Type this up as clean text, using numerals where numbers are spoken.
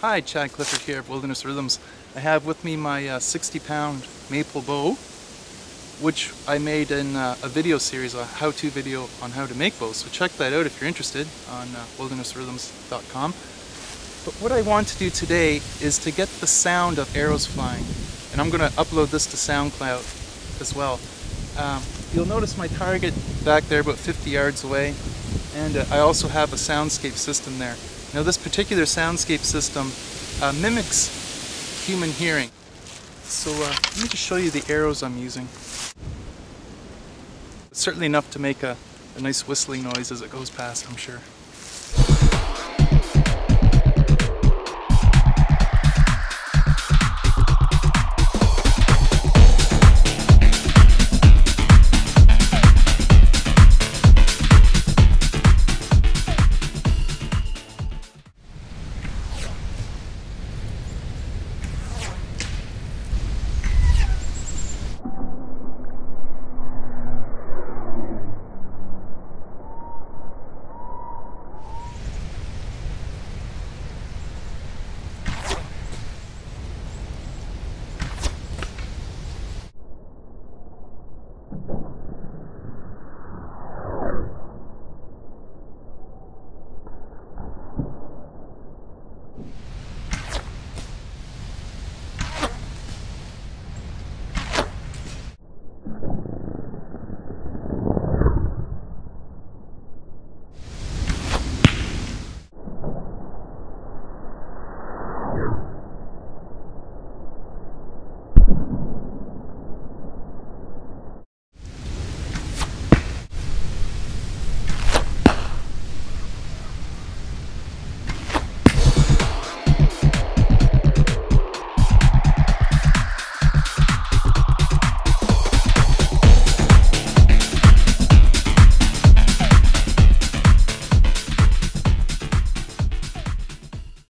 Hi, Chad Clifford here of Wilderness Rhythms. I have with me my 60-pound maple bow, which I made in a video series, a how-to video on how to make bows. So check that out if you're interested on wildernessrhythms.com. But what I want to do today is to get the sound of arrows flying. And I'm going to upload this to SoundCloud as well. You'll notice my target back there about 50 yards away. And I also have a soundscape system there. Now this particular soundscape system mimics human hearing. So let me just show you the arrows I'm using. It's certainly enough to make a nice whistling noise as it goes past, I'm sure.